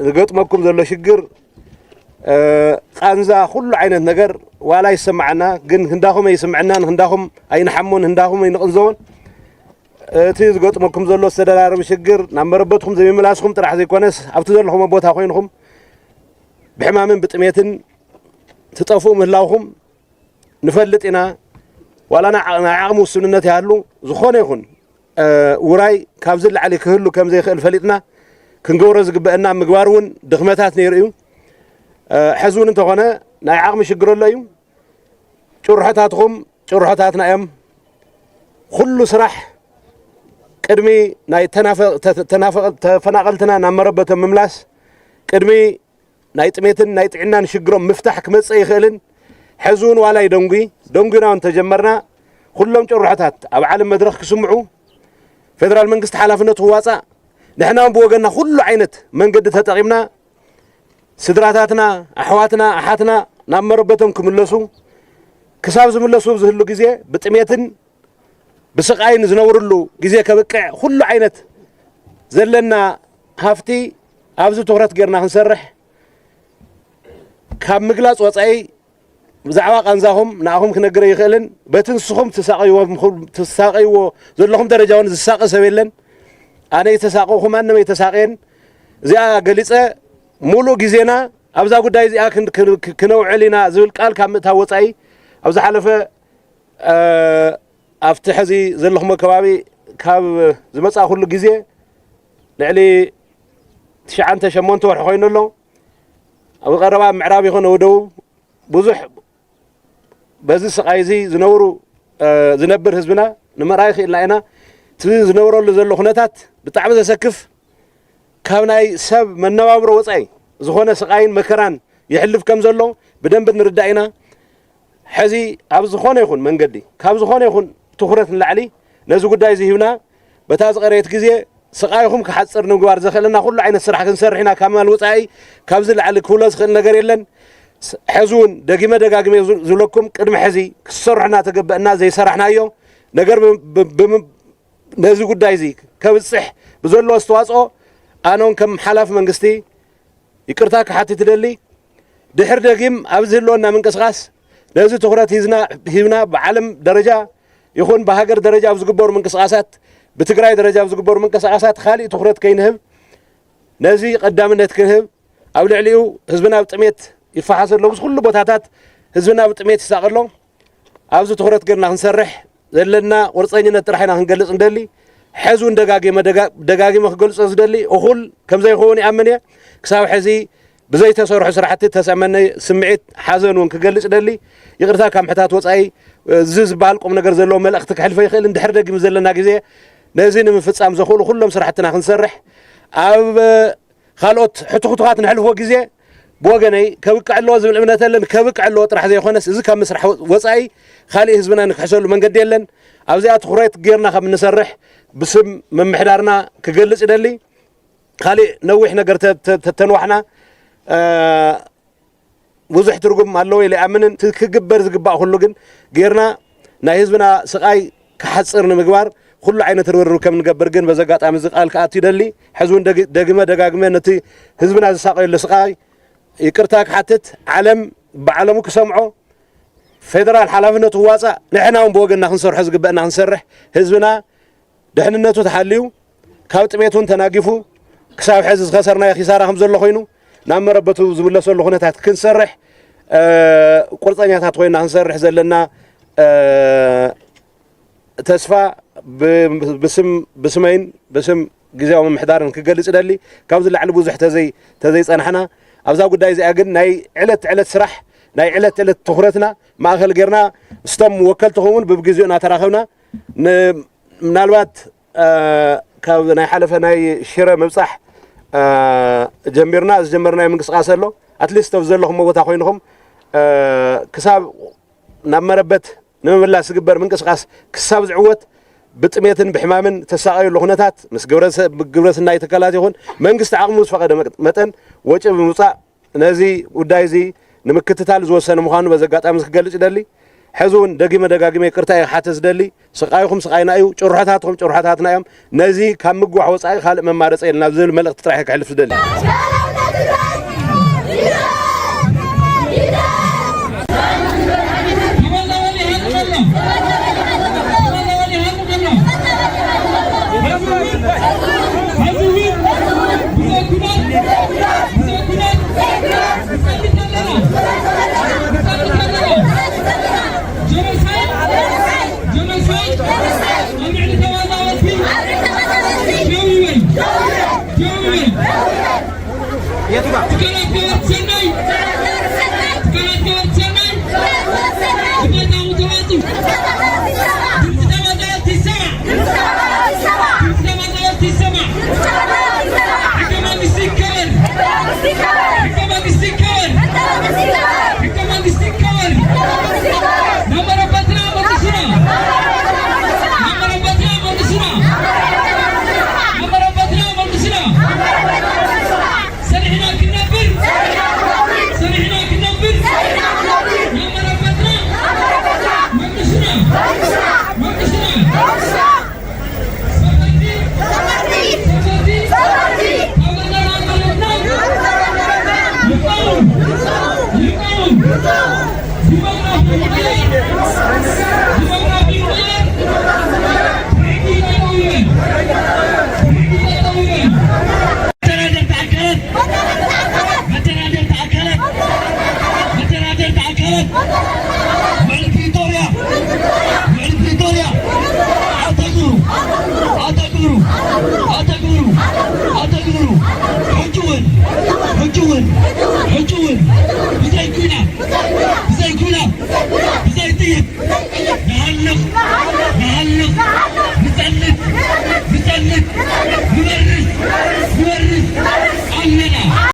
ዝገጥመኩም ዘሎ ሽግር ቃንዛ ኩሉ ዓይነት ነገር ዋላ ይሰማዓና ግን ህንዳኹም ይስምዓናን ህንዳኹም ኣይንሓሙን ህንዳኹም ይንቅንዘውን እቲ ዝገጥመኩም ዘሎ ዝተደራረበ ሽግር ናብ መረበትኩም ዘይምላስኩም ጥራሕ ዘይኮነስ ኣብቲ ዘለኹም ቦታ ኮይንኩም ብሕማምን ብጥሜትን ትጠፍኡ ምህላውኩም ንፈልጥ ኢና ዋላ ናይ ዓቕሚ ውስንነት ያህሉ ዝኾነ ይኹን ውራይ ካብ ዝለዓሊ ክህሉ ከም ዘይኽእል ፈሊጥና ክንገብሮ ዝግበአና ምግባር እውን ድኽመታት ነይሩ እዩ ሕዚ እውን እንተኾነ ናይ ዓቕሚ ሽግር ኣሎ እዩ ጭርሖታትኩም ጭርሖታትና እዮም ኩሉ ስራሕ ቅድሚ ናይ ተፈናቐልትና ናብ መረበቶም ምምላስ ቅድሚ ናይ ጥሜትን ናይ ጥዕናን ሽግሮም ምፍታሕ ክመጽእ ይኽእልን ሕዚ እውን ዋላ ደንጉና እውን ተጀመርና ኩሎም ጭርሖታት ኣብ ዓለም መድረኽ ክስምዑ ፌደራል መንግስቲ ሓላፍነቱ ክዋፃእ ንሕና ብወገንና ኩሉ ዓይነት መንገዲ ተጠቒምና ስድራታትና ኣሕዋትና ኣሓትና ናብ መረበቶም ክምለሱ ክሳብ ዝምለሱ ዝህሉ ግዜ ብጥሜትን ብስቃይን ዝነብሩሉ ግዜ ከብቅዕ ኩሉ ዓይነት ዘለና ሃፍቲ ኣብዚ ትኩረት ጌርና ክንሰርሕ ካብ ምግላፅ ወፃኢ ብዛዕባ ቃንዛኹም ንኣኹም ክነግረ ይኽእልን በቲ ንስኹም ትሳቀይዎ ዘለኹም ደረጃ እውን ዝሳቀ ሰብ የለን ኣነ የተሳቀኹ ማንም የተሳቀየን እዚኣ ገሊፀ ሙሉእ ግዜና ኣብዛ ጉዳይ እዚኣ ክነውዕል ኢና ዝብል ቃል ካብ ምእታው ወፃኢ ኣብ ዝሓለፈ ኣብቲ ሕዚ ዘለኹም ከባቢ ካብ ዝመፃ ኩሉ ግዜ ልዕሊ 9-8 ወርሒ ኮይኑ ኣሎ ኣብ ቀረባ ምዕራብ ይኹን ኣብ ደቡብ ብዙሕ በዚ ስቃይ እዚ ዝነብር ህዝብና ንምርኣይ ክኢልና ኢና እቲ ዝነብረሉ ዘሎ ኩነታት ብጣዕሚ ዘሰክፍ ካብ ናይ ሰብ መነባብሮ ወፃኢ ዝኾነ ስቃይን መከራን ይሕልፍ ከም ዘሎ ብደንብ ንርዳእ ኢና ሕዚ ኣብ ዝኾነ ይኹን መንገዲ ካብ ዝኾነ ይኹን ትኩረት ንላዕሊ ነዚ ጉዳይ እዚ ሂብና በታ ዝቐረየት ግዜ ስቃይኹም ክሓፅር ንምግባር ዘኽእለና ኩሉ ዓይነት ስራሕ ክንሰርሕ ኢና ካብ ማል ወፃኢ ካብዚ ላዕሊ ክብሎ ዝኽእል ነገር የለን ሕዚ እውን ደጊመ ደጋግሜ ዝብለኩም ቅድሚ ሕዚ ክሰርሑና ተገበአና ዘይሰራሕናዮ ነገር ነዚ ጉዳይ እዚ ከብፅሕ ብዘለዎ ኣስተዋፅኦ ኣነውን ከም ሓላፊ መንግስቲ ይቅርታ ክሓትት ይደሊ ድሕር ደጊም ኣብዚ ህልወና ምንቅስቃስ ነዚ ትኩረት ሂብና ብዓለም ደረጃ ይኹን ብሃገር ደረጃ ኣብ ዝግበሩ ምንቅስቃሳት ብትግራይ ደረጃ ኣብ ዝግበሩ ምንቅስቃሳት ካሊእ ትኩረት ከይንህብ ነዚ ቀዳምነት ክንህብ ኣብ ልዕሊኡ ህዝብና ብጥሜት ይፈሓስ ኣሎ ኩሉ ቦታታት ህዝብና ብጥሜት ይሳቀሎ ኣብዚ ትኩረት ጌርና ክንሰርሕ ዘለና ቁርፀኝነት ጥራሕ ኢና ክንገልፅ እንደሊ ሕዚ እውን ደጋጊመ ክገልፆ ዝደሊ እኹል ከም ዘይኸውን ይኣምን እየ ክሳብ ሕዚ ብዘይተሰርሑ ስራሕቲ ተሰመነ ስምዒት ሓዘን እውን ክገልፅ ደሊ ይቅርታ ካብ ምሕታት ወፃኢ እዚ ዝበሃል ቁም ነገር ዘለዎ መልእኽቲ ክሕልፈ ይኽእል እንድሕር ደጊም ዘለና ግዜ ነዚ ንምፍፃም ዘኽእሉ ኩሎም ስራሕትና ክንሰርሕ ኣብ ካልኦት ሕቱኽቱኻት ንሕልፎ ግዜ ብወገነይ ከብቅዕ ኣለዎ ዝብል እምነት ኣለን ከብቅዕ ኣለዎ ጥራሕ ዘይኮነስ እዚ ካብ ምስራሕ ወፃኢ ካሊእ ህዝብና ንክሕሰሉ መንገዲ የለን ኣብዚኣ ትኩረት ጌርና ከም እንሰርሕ ብስም ምምሕዳርና ክገልፅ ይደሊ ካሊእ ነዊሕ ነገር ተንዋሕና ብዙሕ ትርጉም ኣለዎ ኢለ ይኣምንን ክግበር ዝግባእ ኩሉ ግን ጌርና ናይ ህዝብና ስቃይ ክሓፅር ንምግባር ኩሉ ዓይነት ርብርብ ከም ንገብር ግን በዚ ኣጋጣሚ እዚ ቃል ክኣቱ ይደሊ ሕዚ እውን ደጋግመ ነቲ ህዝብና ዝሳቀየሉ ስቃይ ይቅርታ ክሓትት ዓለም ብዓለሙ ክሰምዖ ፌደራል ሓላፍነቱ ክዋፃእ ንሕና እውን ብወገንና ክንሰርሖ ዝግበአና ክንሰርሕ ህዝብና ድሕንነቱ ተሓልዩ ካብ ጥሜት እውን ተናጊፉ ክሳብ ሕዚ ዝኸሰርናዮ ኪሳራ ከም ዘሎ ኮይኑ ናብ መረበቱ ዝምለሰሉ ኩነታት ክንሰርሕ ቁርፀኛታት ኮይና ክንሰርሕ ዘለና ተስፋ ብስመይን ብስም ግዜያዊ ምምሕዳርን ክገልፅ ደሊ ካብዚ ላዕሊ ብዙሕ ተዘይፀናሕና ኣብዛ ጉዳይ እዚኣ ግን ናይ ዕለት ስራሕ ናይ ዕለት ትኩረትና ማእኸል ጌርና ስቶም ወከልትኹም ብግዚኡ እናተራኸብና ምናልባት ካብ ናይ ሓለፈ ናይ ሽረ ምብፃሕ ጀሚርና ዝጀመርናዮ ምንቅስቃስ ኣሎ ኣትሊስት ኣብ ዘለኹም ቦታ ኮይንኩም ክሳብ ናብ መረበት ንምምላስ ዝግበር ምንቅስቃስ ክሳብ ዝዕወት ብጥሜትን ብሕማምን ተሳቀየሉ ኩነታት ምስ ግብረሰናይ ትካላት ይኹን መንግስቲ ዓቕሙ ዝፈቐደ መጠን ወጪ ብምውፃእ ነዚ ጉዳይ እዚ ንምክትታል ዝወሰነ ምዃኑ በዚ ኣጋጣሚ ክገልፅ ይደሊ حزون دقيمة كرتاي حتى زدلي سقايكم سقاينا أيو جرحتاتهم جرحتاتنا يوم نزي كم مجوع وصاي خالق من مارس إلى نزل ملك تطرحك على فدلي نهلق نزلق نزلق